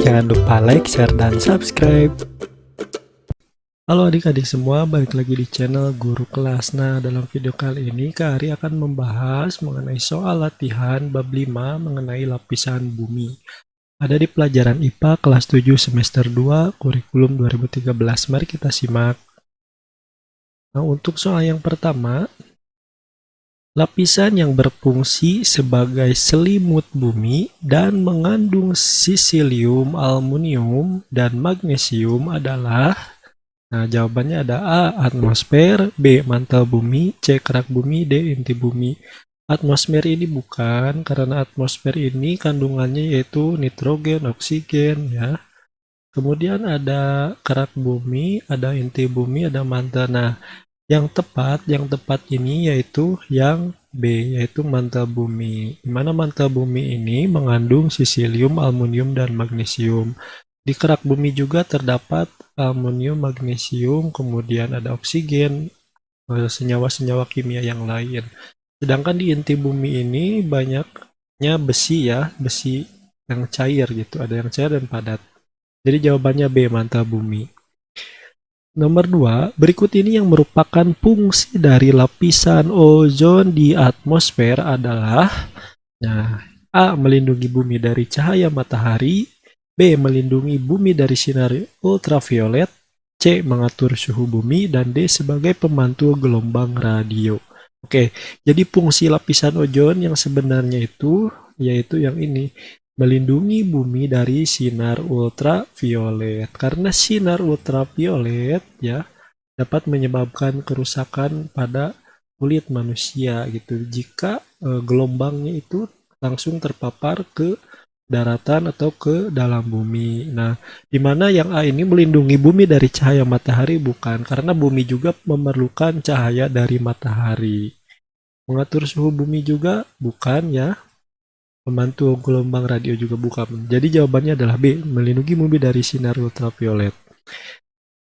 jangan lupa like, share, dan subscribe. Halo adik-adik semua, balik lagi di channel Guru Kelas. Nah, dalam video kali ini Kak Ari akan membahas mengenai soal latihan bab 5 mengenai lapisan bumi. Ada di pelajaran IPA kelas 7 semester 2 kurikulum 2013. Mari kita simak. Nah, untuk soal yang pertama, lapisan yang berfungsi sebagai selimut bumi dan mengandung silisium, aluminium, dan magnesium adalah. Nah, jawabannya ada A. Atmosfer, B. Mantel bumi, C. Kerak bumi, D. Inti bumi. Atmosfer ini bukan, karena atmosfer ini kandungannya yaitu nitrogen, oksigen, ya. Kemudian ada kerak bumi, ada inti bumi, ada mantel. Nah, yang tepat ini yaitu yang B, yaitu mantel bumi. Di mana mantel bumi ini mengandung silisium, aluminium, dan magnesium. Di kerak bumi juga terdapat aluminium, magnesium, kemudian ada oksigen, senyawa-senyawa kimia yang lain. Sedangkan di inti bumi ini banyaknya besi, ya, besi yang cair gitu, ada yang cair dan padat. Jadi jawabannya B, mantel bumi. Nomor 2, berikut ini yang merupakan fungsi dari lapisan ozon di atmosfer adalah, nah, A. Melindungi bumi dari cahaya matahari, B. Melindungi bumi dari sinar ultraviolet, C. Mengatur suhu bumi, dan D. Sebagai pemantul gelombang radio. Oke, jadi fungsi lapisan ozon yang sebenarnya itu yaitu yang ini, melindungi bumi dari sinar ultraviolet. Karena sinar ultraviolet, ya, dapat menyebabkan kerusakan pada kulit manusia gitu. Jika gelombangnya itu langsung terpapar ke daratan atau ke dalam bumi. Nah, di mana yang A ini melindungi bumi dari cahaya matahari bukan, karena bumi juga memerlukan cahaya dari matahari. Mengatur suhu bumi juga bukan, ya. Membantu gelombang radio juga bukan. Jadi jawabannya adalah B, melindungi bumi dari sinar ultraviolet.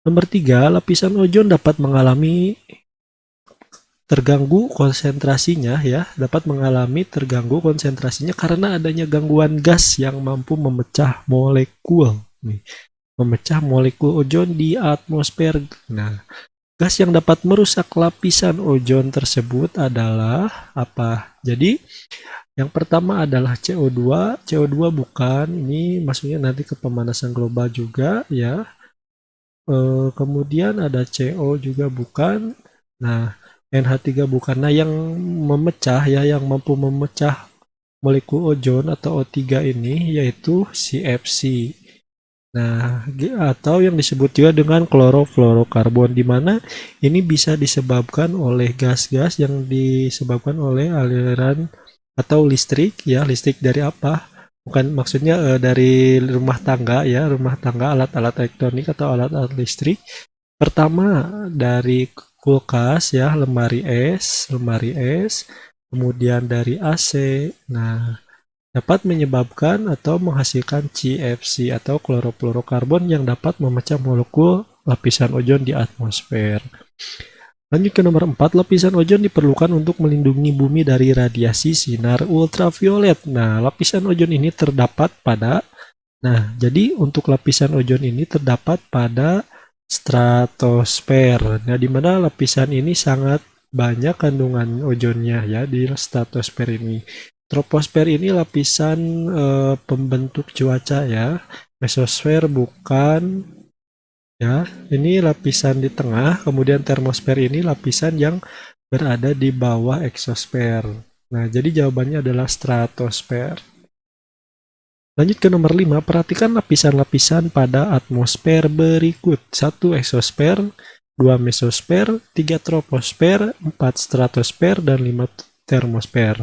Nomor 3, lapisan ozon dapat mengalami terganggu konsentrasinya, ya, dapat mengalami terganggu konsentrasinya karena adanya gangguan gas yang mampu memecah molekul ozon di atmosfer. Nah, gas yang dapat merusak lapisan ozon tersebut adalah apa? Jadi yang pertama adalah CO2. CO2 bukan, ini maksudnya nanti ke pemanasan global juga, ya. Kemudian ada CO juga bukan. Nah, NH3 bukan. Nah, yang memecah, ya, yang mampu memecah molekul ozon atau O3 ini yaitu CFC. Nah, atau yang disebut juga dengan klorofluorokarbon, di mana ini bisa disebabkan oleh gas-gas yang disebabkan oleh aliran atau listrik, ya. Listrik dari apa? Bukan, maksudnya dari rumah tangga, ya, rumah tangga, alat-alat elektronik atau alat-alat listrik. Pertama dari kulkas, ya, lemari es, kemudian dari AC. Nah, dapat menyebabkan atau menghasilkan CFC atau klorofluorokarbon yang dapat memecah molekul lapisan ozon di atmosfer. Lanjut ke nomor 4, lapisan ozon diperlukan untuk melindungi bumi dari radiasi sinar ultraviolet. Nah, lapisan ozon ini terdapat pada, nah, jadi untuk lapisan ozon ini terdapat pada stratosfer. Nah, di mana lapisan ini sangat banyak kandungan ozonnya, ya, di stratosfer ini. Troposfer ini lapisan pembentuk cuaca, ya. Mesosfer bukan, ya. Ini lapisan di tengah, kemudian termosfer ini lapisan yang berada di bawah eksosfer. Nah, jadi jawabannya adalah stratosfer. Lanjut ke nomor 5, perhatikan lapisan-lapisan pada atmosfer berikut. 1 eksosfer, 2 mesosfer, 3 troposfer, 4 stratosfer, dan 5 termosfer.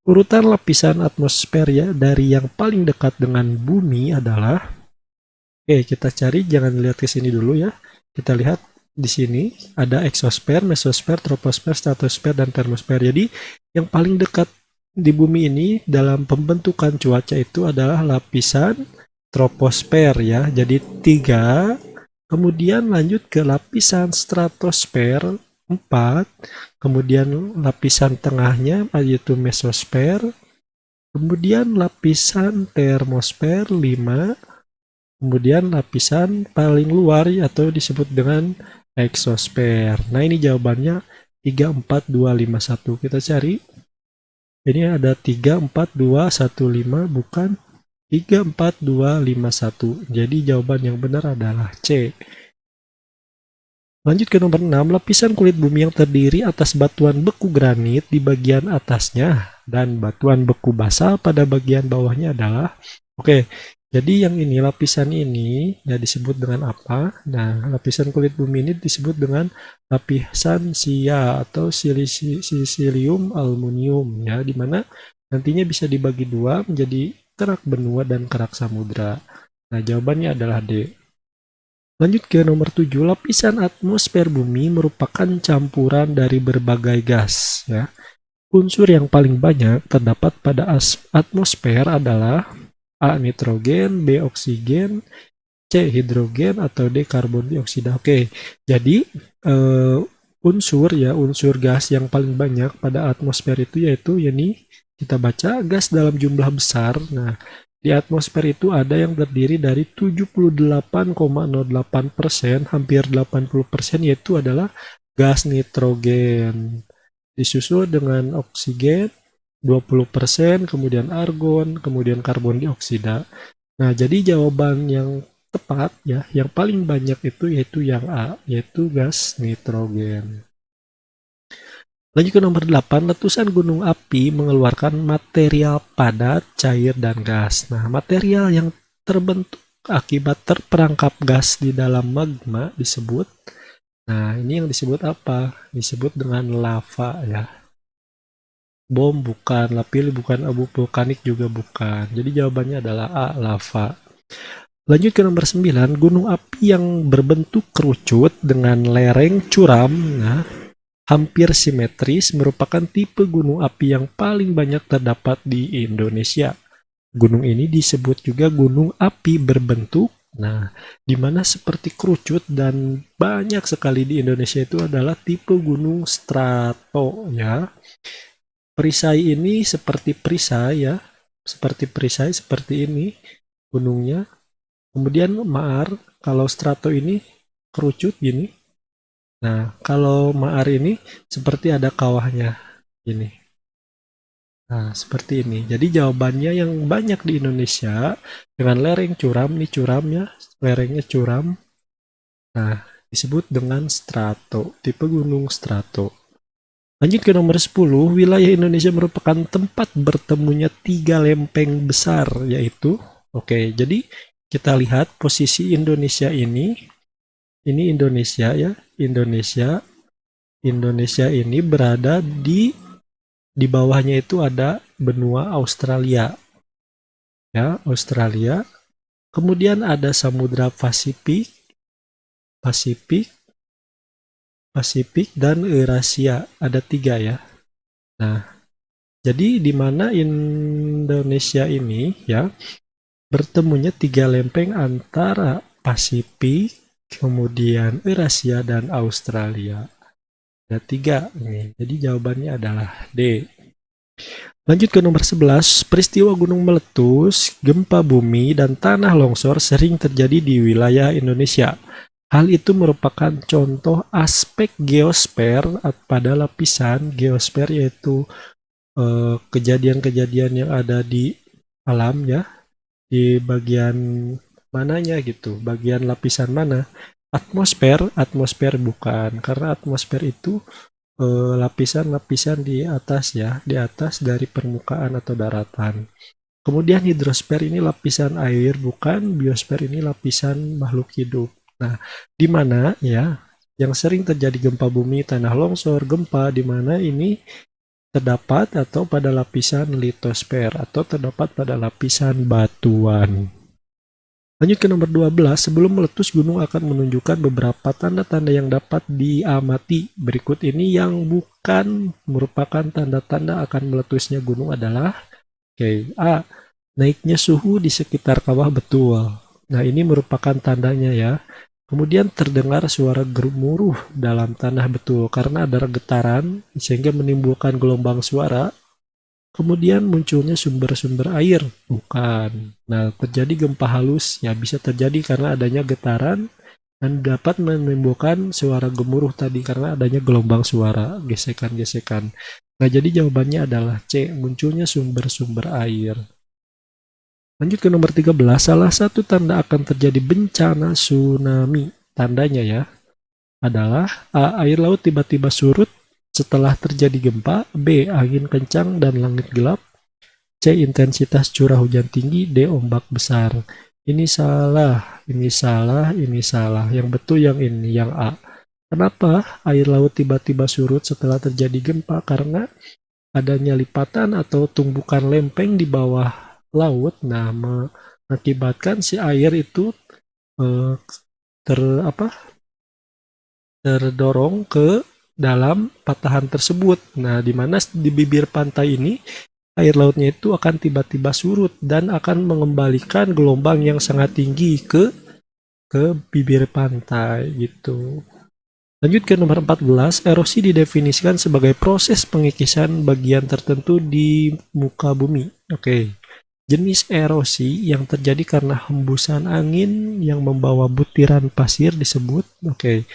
Urutan lapisan atmosfer, ya, dari yang paling dekat dengan bumi adalah, oke, kita cari, jangan lihat ke sini dulu, ya. Kita lihat di sini ada eksosfer, mesosfer, troposfer, stratosfer, dan termosfer. Jadi yang paling dekat di bumi ini dalam pembentukan cuaca itu adalah lapisan troposfer, ya. Jadi 3. Kemudian lanjut ke lapisan stratosfer 4. Kemudian lapisan tengahnya yaitu mesosfer. Kemudian lapisan termosfer 5. Kemudian lapisan paling luar atau disebut dengan eksosfer. Nah, ini jawabannya 3, 4, 2, 5, 1. Kita cari. Ini ada 3, 4, 2, 1, 5, bukan 3, 4, 2, 5, 1. Jadi jawaban yang benar adalah C. Lanjut ke nomor 6, lapisan kulit bumi yang terdiri atas batuan beku granit di bagian atasnya dan batuan beku basal pada bagian bawahnya adalah, oke, jadi yang ini, lapisan ini ya disebut dengan apa? Nah, lapisan kulit bumi ini disebut dengan lapisan sia atau silisium aluminium ya, dimana nantinya bisa dibagi dua menjadi kerak benua dan kerak samudra. Nah, jawabannya adalah D. Lanjut ke nomor 7, lapisan atmosfer bumi merupakan campuran dari berbagai gas ya. Unsur yang paling banyak terdapat pada atmosfer adalah A. nitrogen, B. oksigen, C. hidrogen, atau D. karbon dioksida. Oke, jadi unsur gas yang paling banyak pada atmosfer itu yaitu kita baca gas dalam jumlah besar. Nah, di atmosfer itu ada yang terdiri dari 78,08%, hampir 80%, yaitu adalah gas nitrogen. Disusul dengan oksigen 20%, kemudian argon, kemudian karbon dioksida. Nah, jadi jawaban yang tepat ya, yang paling banyak itu yaitu yang A, yaitu gas nitrogen. Lanjut ke nomor 8, letusan gunung api mengeluarkan material padat, cair, dan gas. Nah, material yang terbentuk akibat terperangkap gas di dalam magma disebut, nah ini yang disebut apa? Disebut dengan lava ya. Bom bukan, lapil bukan, abu vulkanik juga bukan. Jadi jawabannya adalah A, lava. Lanjut ke nomor 9, gunung api yang berbentuk kerucut dengan lereng curam, nah, hampir simetris merupakan tipe gunung api yang paling banyak terdapat di Indonesia. Gunung ini disebut juga gunung api berbentuk, nah, di mana seperti kerucut dan banyak sekali di Indonesia itu adalah tipe gunung strato ya. Perisai ini seperti perisai ya, seperti ini gunungnya. Kemudian maar, kalau strato ini kerucut gini. Nah, kalau maar ini seperti ada kawahnya ini. Nah, seperti ini. Jadi jawabannya yang banyak di Indonesia dengan lereng curam, ini curam ya, lerengnya curam. Nah, disebut dengan strato, tipe gunung strato. Lanjut ke nomor 10, wilayah Indonesia merupakan tempat bertemunya 3 lempeng besar, yaitu, oke, jadi kita lihat posisi Indonesia ini Indonesia ya, Indonesia ini berada di bawahnya itu ada benua Australia. Ya, Australia. Kemudian ada Samudra Pasifik, dan Eurasia. Ada 3 ya. Nah, jadi di mana Indonesia ini ya bertemunya 3 lempeng antara Pasifik, kemudian Eurasia dan Australia. Ada 3 ini. Jadi jawabannya adalah D. Lanjut ke nomor 11, peristiwa gunung meletus, gempa bumi, dan tanah longsor sering terjadi di wilayah Indonesia. Hal itu merupakan contoh aspek geosfer pada lapisan geosfer, yaitu kejadian-kejadian yang ada di alam ya, di bagian mananya gitu, bagian lapisan mana? Atmosfer bukan, karena atmosfer itu lapisan-lapisan di atas ya, di atas dari permukaan atau daratan. Kemudian hidrosfer ini lapisan air, bukan. Biosfer ini lapisan makhluk hidup. Nah, di mana ya yang sering terjadi gempa bumi, tanah longsor, gempa, di mana ini terdapat atau pada lapisan litosfer atau terdapat pada lapisan batuan. Lanjut ke nomor 12, sebelum meletus gunung akan menunjukkan beberapa tanda-tanda yang dapat diamati. Berikut ini yang bukan merupakan tanda-tanda akan meletusnya gunung adalah, A. Naiknya suhu di sekitar kawah betul. Nah, ini merupakan tandanya ya. Kemudian terdengar suara gemuruh dalam tanah betul karena ada getaran sehingga menimbulkan gelombang suara. Kemudian munculnya sumber-sumber air, bukan. Nah, terjadi gempa halus, ya bisa terjadi karena adanya getaran dan dapat menimbulkan suara gemuruh tadi karena adanya gelombang suara, gesekan-gesekan. Nah, jadi jawabannya adalah C, munculnya sumber-sumber air. Lanjut ke nomor 13, salah satu tanda akan terjadi bencana tsunami. Tandanya ya, adalah A. Air laut tiba-tiba surut setelah terjadi gempa. B. Angin kencang dan langit gelap. C. Intensitas curah hujan tinggi. D. Ombak besar. Ini salah, ini salah, ini salah. Yang betul yang ini, yang A. Kenapa air laut tiba-tiba surut setelah terjadi gempa? Karena adanya lipatan atau tumbukan lempeng di bawah laut. Nah, mengakibatkan si air itu eh, ter apa terdorong ke dalam patahan tersebut. Nah, di mana di bibir pantai ini air lautnya itu akan tiba-tiba surut dan akan mengembalikan gelombang yang sangat tinggi ke bibir pantai gitu. Lanjut ke nomor 14, erosi didefinisikan sebagai proses pengikisan bagian tertentu di muka bumi. Oke. Jenis erosi yang terjadi karena hembusan angin yang membawa butiran pasir disebut, oke.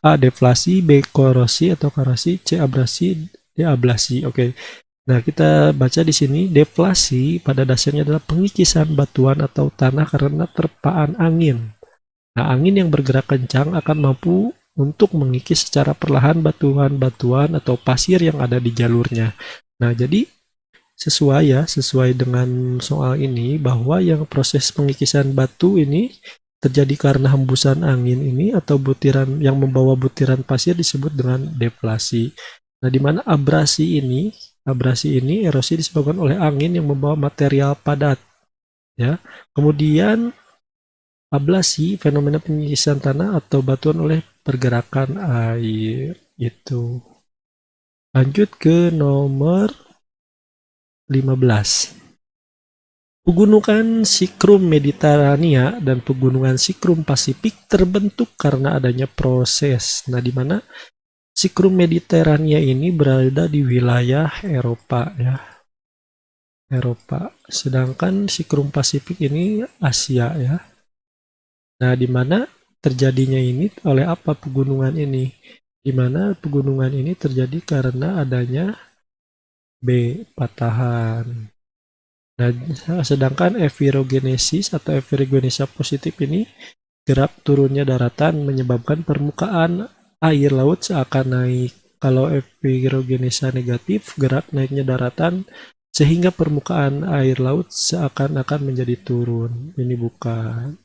A. Deflasi, B. Korosi atau korasi, C. Abrasi, D. Ablasi. Oke. Nah, kita baca di sini deflasi pada dasarnya adalah pengikisan batuan atau tanah karena terpaan angin. Nah, angin yang bergerak kencang akan mampu untuk mengikis secara perlahan batuan-batuan atau pasir yang ada di jalurnya. Nah, jadi sesuai dengan soal ini bahwa yang proses pengikisan batu ini terjadi karena hembusan angin ini atau butiran yang membawa butiran pasir disebut dengan deflasi. Nah, di mana abrasi ini erosi disebabkan oleh angin yang membawa material padat, ya. Kemudian ablasi fenomena pengikisan tanah atau batuan oleh pergerakan air itu. Lanjut ke nomor 15. Pegunungan Sikrum Mediterania dan Pegunungan Sikrum Pasifik terbentuk karena adanya proses. Nah, di mana Sikrum Mediterania ini berada di wilayah Eropa ya. Eropa. Sedangkan Sikrum Pasifik ini Asia ya. Nah, di mana terjadinya ini oleh apa pegunungan ini? Di mana pegunungan ini terjadi karena adanya B. Patahan. Nah, sedangkan evirogenesis atau evirogenesa positif ini gerak turunnya daratan menyebabkan permukaan air laut seakan naik. Kalau evirogenesa negatif, gerak naiknya daratan sehingga permukaan air laut seakan-akan menjadi turun. Ini bukan.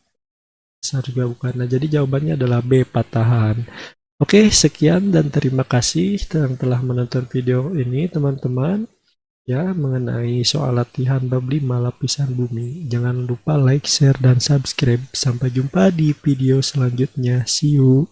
Besar juga bukan. Nah, jadi jawabannya adalah B. Patahan. Oke, sekian dan terima kasih yang telah menonton video ini, teman-teman. Ya, mengenai soal latihan bab 5 lapisan bumi. Jangan lupa like, share, dan subscribe. Sampai jumpa di video selanjutnya. See you.